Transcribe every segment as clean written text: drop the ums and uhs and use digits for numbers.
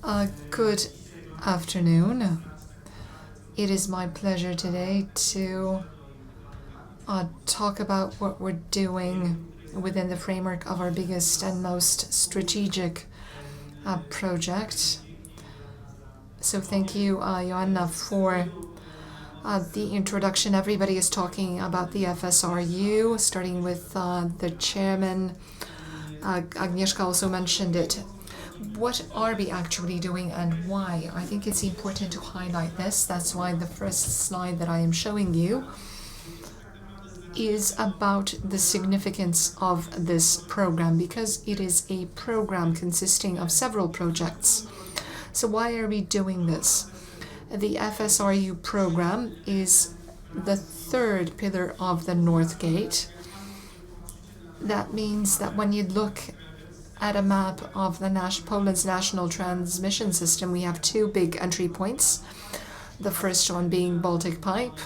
Good afternoon. It is my pleasure today to talk about what we're doing within the framework of our biggest and most strategic project. So thank you, Joanna, for the introduction. Everybody is talking about the FSRU, starting with the chairman. Agnieszka also mentioned it. What are we actually doing and why? I think it's important to highlight this. That's why the first slide that I am showing you is about the significance of this program, because it is a program consisting of several projects. So why are we doing this? The FSRU program is the third pillar of the North Gate. That means that when you look at a map of the Poland's national transmission system, we have two big entry points. The first one being Baltic Pipe,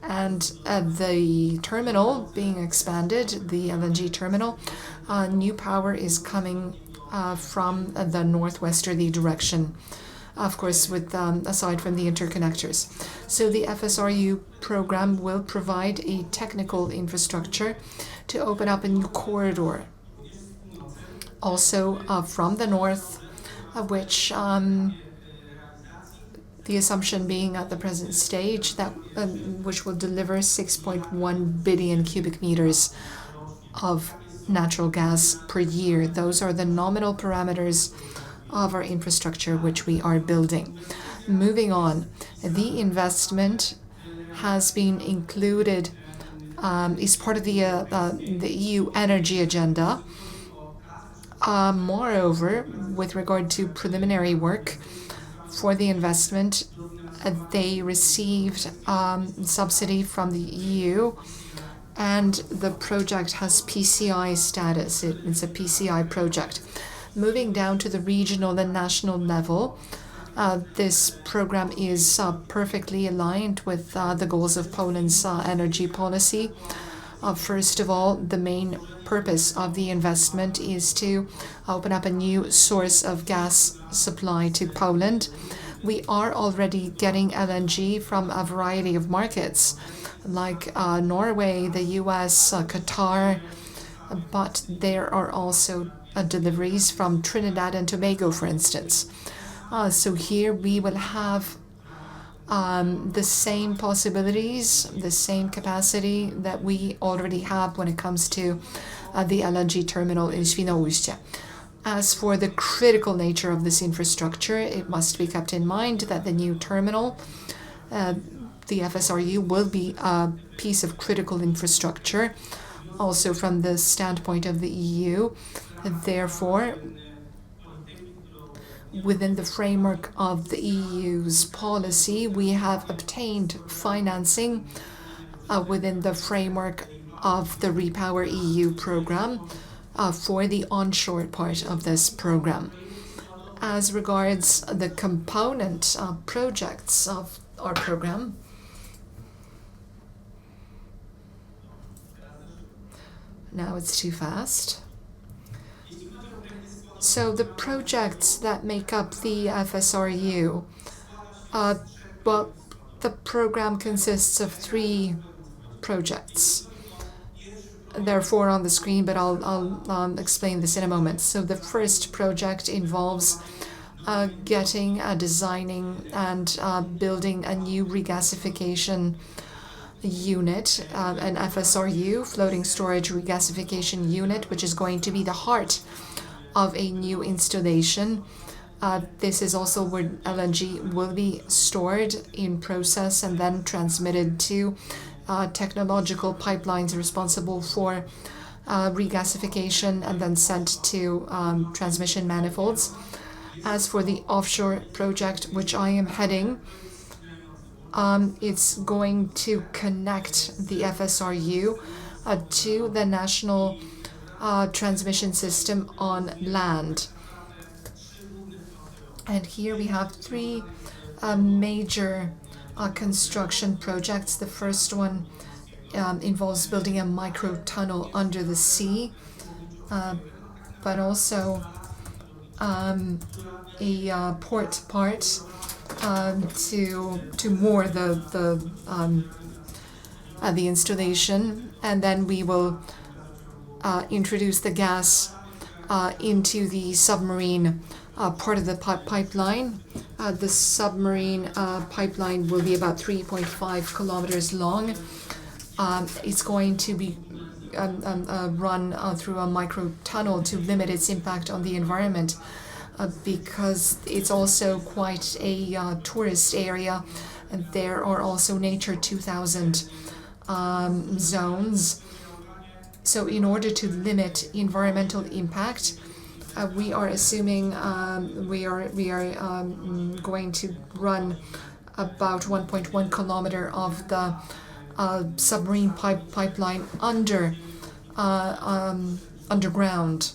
and the terminal being expanded, the LNG terminal. New power is coming from the northwesterly direction, of course, with aside from the interconnectors. So the FSRU program will provide a technical infrastructure to open up a new corridor, also from the north, which the assumption being at the present stage that which will deliver 6.1 billion cubic meters of natural gas per year. Those are the nominal parameters of our infrastructure which we are building. Moving on, the investment has been included, is part of the EU energy agenda. Moreover, with regard to preliminary work for the investment, they received subsidy from the EU, and the project has PCI status. It's a PCI project. Moving down to the regional and national level, this program is perfectly aligned with the goals of Poland's energy policy. First of all, the main purpose of the investment is to open up a new source of gas supply to Poland. We are already getting LNG from a variety of markets, like Norway, the US, Qatar, but there are also deliveries from Trinidad and Tobago, for instance. So here we will have the same possibilities, the same capacity that we already have when it comes to the LNG terminal in Świnoujście. As for the critical nature of this infrastructure, it must be kept in mind that the new terminal, the FSRU, will be a piece of critical infrastructure, also from the standpoint of the EU. Therefore, within the framework of the EU's policy, we have obtained financing within the framework of the Repower EU program for the onshore part of this program. As regards the component projects of our program, now it's too fast. So the projects that make up the FSRU, well, the program consists of three projects. There are four on the screen, but I'll explain this in a moment. So the first project involves designing and building a new regasification unit, an FSRU, floating storage regasification unit, which is going to be the heart of a new installation. This is also where LNG will be stored in process and then transmitted to technological pipelines responsible for regasification and then sent to transmission manifolds. As for the offshore project, which I am heading, it's going to connect the FSRU to the national transmission system on land. And here we have three major construction projects. The first one involves building a micro tunnel under the sea, but also a port part to moor the installation, and then we will introduce the gas into the submarine part of the pipeline. The submarine pipeline will be about 3.5 kilometers long. It's going to be run through a micro tunnel to limit its impact on the environment, because it's also quite a tourist area, and there are also Nature 2000 zones. So in order to limit environmental impact, we are assuming we are going to run about 1.1 kilometer of the submarine pipeline underground,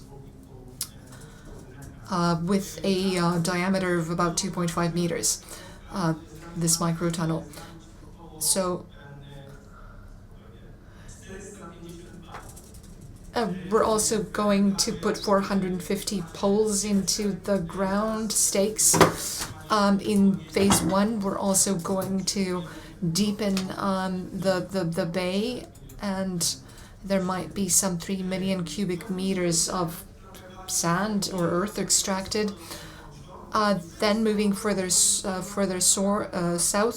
with a diameter of about 2.5 meters, this micro tunnel. So we're also going to put 450 poles into the ground, stakes. In phase one, we're also going to deepen the bay, and there might be some 3 million cubic meters of sand or earth extracted. Then moving further south,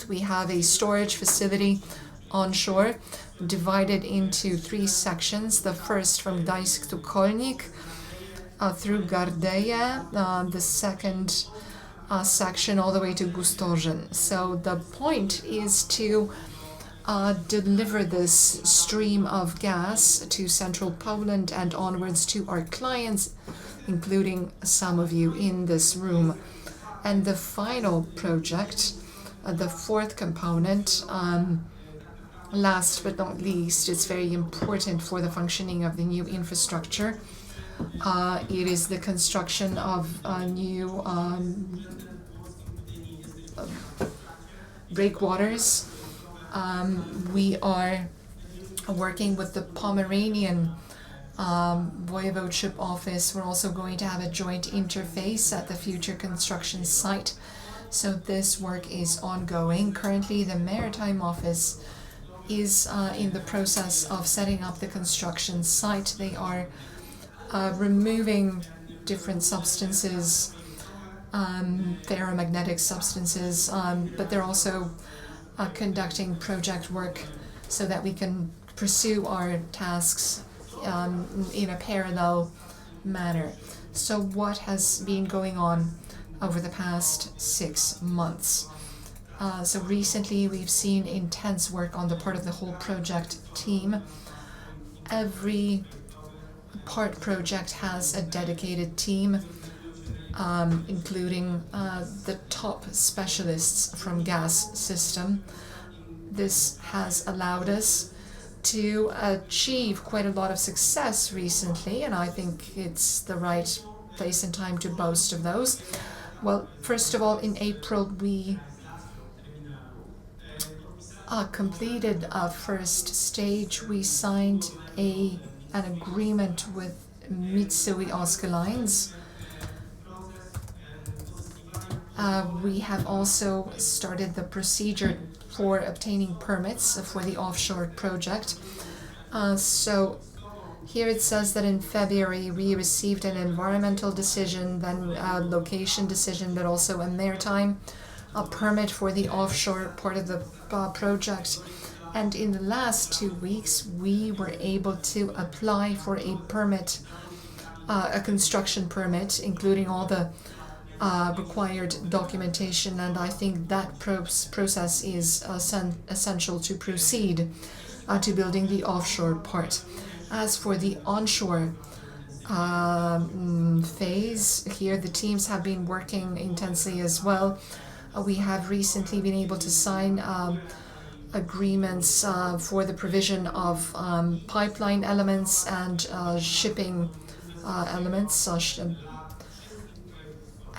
we have a storage facility onshore, divided into 3 sections. The first from Gdańsk to Kolnik through Gardeje, the second section all the way to Oolohshore. So the point is to deliver this stream of gas to central Poland and onwards to our clients, including some of you in this room. And the final project, the fourth component, last but not least, it's very important for the functioning of the new infrastructure. It is the construction of new breakwaters. We are working with the Pomeranian Voivodeship office. We're also going to have a joint interface at the future construction site. So this work is ongoing. Currently, the Maritime Office is in the process of setting up the construction site. They are removing different substances, ferromagnetic substances, but they're also conducting project work so that we can pursue our tasks in a parallel manner. So what has been going on over the past 6 months? So recently we've seen intense work on the part of the whole project team. Every part project has a dedicated team, including the top specialists from GAZ-SYSTEM. This has allowed us to achieve quite a lot of success recently, and I think it's the right place and time to boast of those. Well, first of all, in April we completed a first stage. We signed an agreement with Mitsui Oscar Lines. We have also started the procedure for obtaining permits for the offshore project. So here it says that in February we received an environmental decision, then a location decision, but also a maritime permit for the offshore part of the project. And in the last 2 weeks we were able to apply for a permit, a construction permit, including all the required documentation, and I think that process is essential to proceed to building the offshore part. As for the onshore phase, here the teams have been working intensely as well. We have recently been able to sign agreements for the provision of pipeline elements and shipping elements,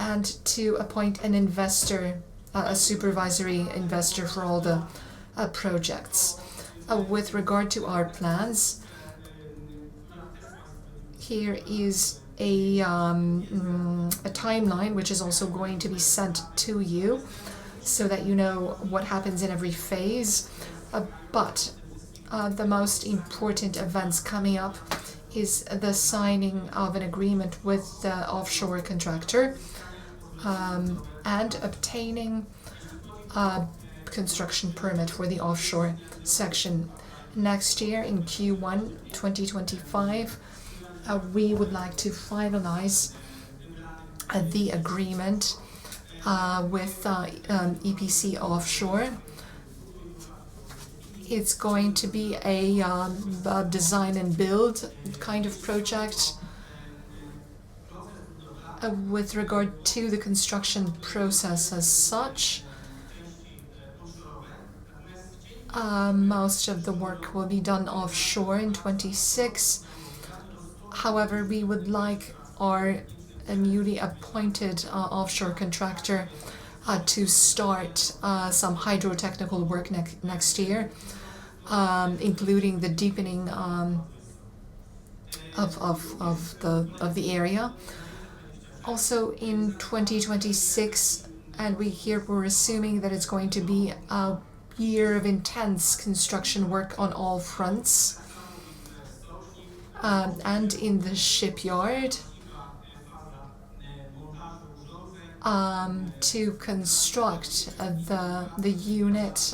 and to appoint an investor, a supervisory investor for all the projects. With regard to our plans, here is a timeline, which is also going to be sent to you so that you know what happens in every phase. But the most important events coming up is the signing of an agreement with the offshore contractor and obtaining a construction permit for the offshore section. Next year in Q1 2025, we would like to finalize the agreement with EPC Offshore. It's going to be a design and build kind of project. With regard to the construction process as such, most of the work will be done offshore in 26. However, we would like our newly appointed offshore contractor to start some hydrotechnical work next year, including the deepening of the area. Also in 2026, and we're assuming that it's going to be a year of intense construction work on all fronts. And in the shipyard, to construct the unit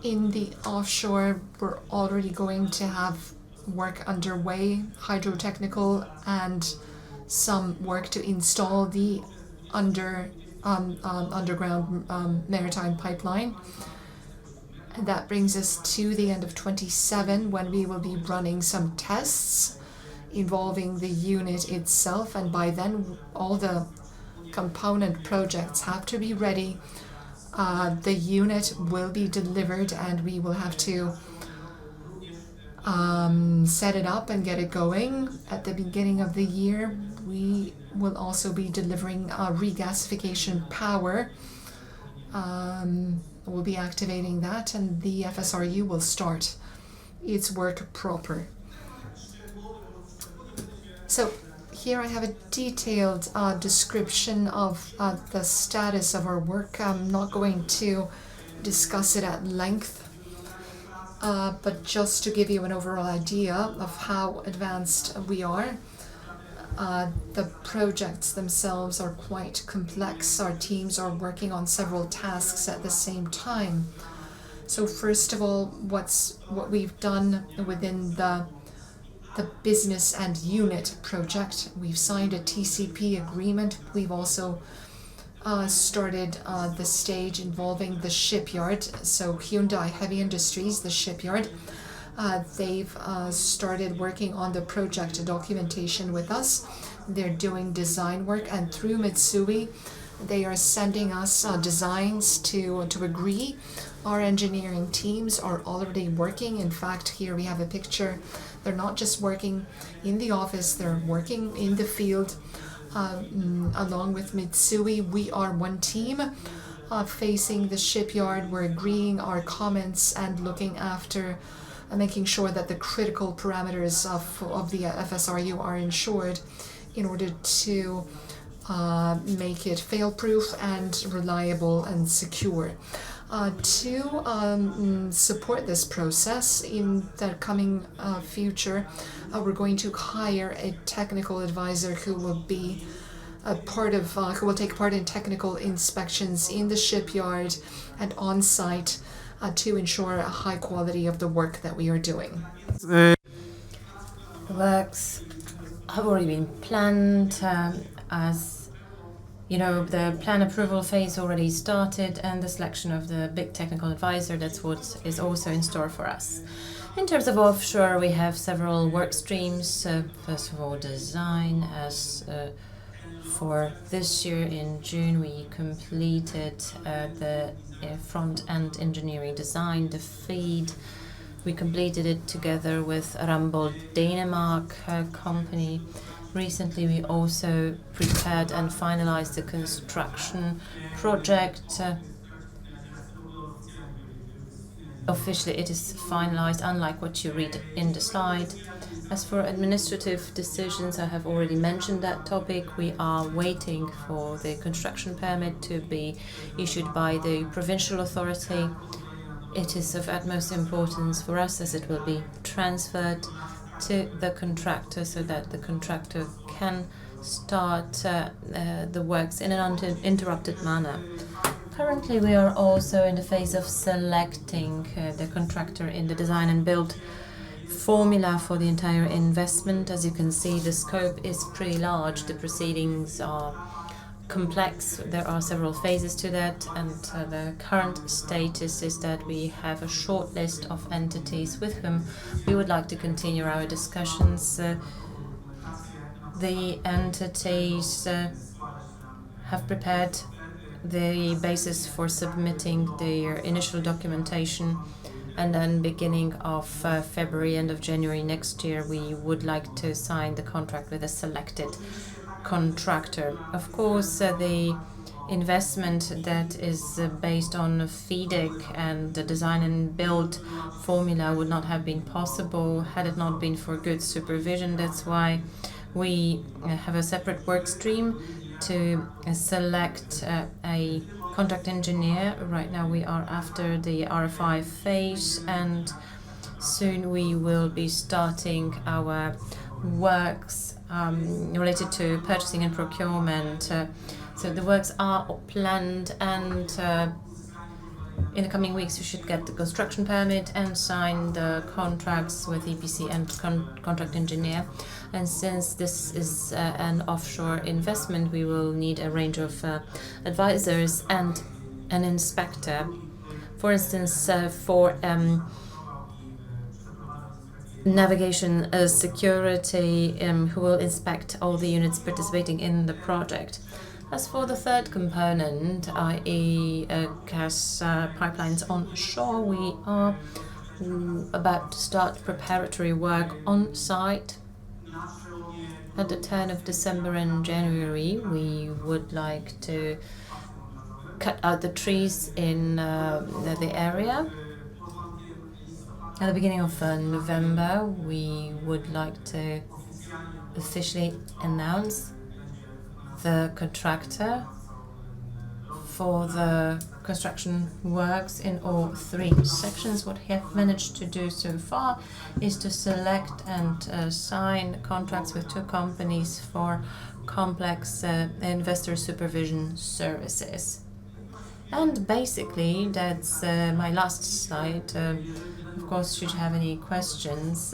in the offshore, we're already going to have work underway, hydrotechnical, and some work to install the underground maritime pipeline. And that brings us to the end of 27, when we will be running some tests involving the unit itself, and by then all the component projects have to be ready. The unit will be delivered and we will have to set it up and get it going. At the beginning of the year, we will also be delivering regasification power. We'll be activating that, and the FSRU will start its work proper. So here I have a detailed description of the status of our work. I'm not going to discuss it at length, but just to give you an overall idea of how advanced we are. The projects themselves are quite complex. Our teams are working on several tasks at the same time. So first of all, what we've done within the business and unit project, we've signed a TCP agreement. We've also started the stage involving the shipyard. So Hyundai Heavy Industries, the shipyard, they've started working on the project documentation with us. They're doing design work, and through Mitsui, they are sending us designs to agree. Our engineering teams are already working. In fact, here we have a picture. They're not just working in the office, they're working in the field. Along with Mitsui, we are one team facing the shipyard. We're agreeing our comments and looking after making sure that the critical parameters of the FSRU are ensured in order to make it fail-proof and reliable and secure. To support this process in the coming future, we're going to hire a technical advisor who will be who will take part in technical inspections in the shipyard and on site to ensure a high quality of the work that we are doing. The works have already been planned. As you know, the plan approval phase already started, and the selection of the big technical advisor, that's what is also in store for us. In terms of offshore, we have several work streams. First of all, design. As for this year in June, we completed the front-end engineering design, the FEED. We completed it together with Ramboll Denmark company. Recently, we also prepared and finalized the construction project. officially it is finalized, unlike what you read in the slide. As for administrative decisions, I have already mentioned that topic. We are waiting for the construction permit to be issued by the provincial authority. It is of utmost importance for us as it will be transferred to the contractor so that the contractor can start the works in an uninterrupted manner. Currently, we are also in the phase of selecting the contractor in the design and build formula for the entire investment. As you can see, the scope is pretty large. The proceedings are complex. There are several phases to that, and the current status is that we have a short list of entities with whom we would like to continue our discussions. The entities have prepared the basis for submitting their initial documentation, and then beginning of February, end of January next year, we would like to sign the contract with a selected contractor. Of course, the investment that is based on FIDIC and the design and build formula would not have been possible had it not been for good supervision. That's why we have a separate work stream to select a contract engineer. Right now we are after the RFI phase, and soon we will be starting our works related to purchasing and procurement. So the works are planned, and in the coming weeks we should get the construction permit and sign the contracts with EPC and contract engineer. And since this is an offshore investment, we will need a range of advisors and an inspector. For instance, for navigation security, who will inspect all the units participating in the project. As for the third component, i.e. gas pipelines on shore, we are about to start preparatory work on site. At the turn of December and January, we would like to cut out the trees in the area. At the beginning of November, we would like to officially announce the contractor for the construction works in all three sections. What we have managed to do so far is to select and sign contracts with two companies for complex investor supervision services. And basically, that's my last slide. Of course, should you have any questions,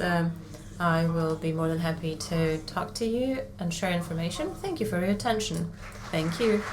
I will be more than happy to talk to you and share information. Thank you for your attention. Thank you.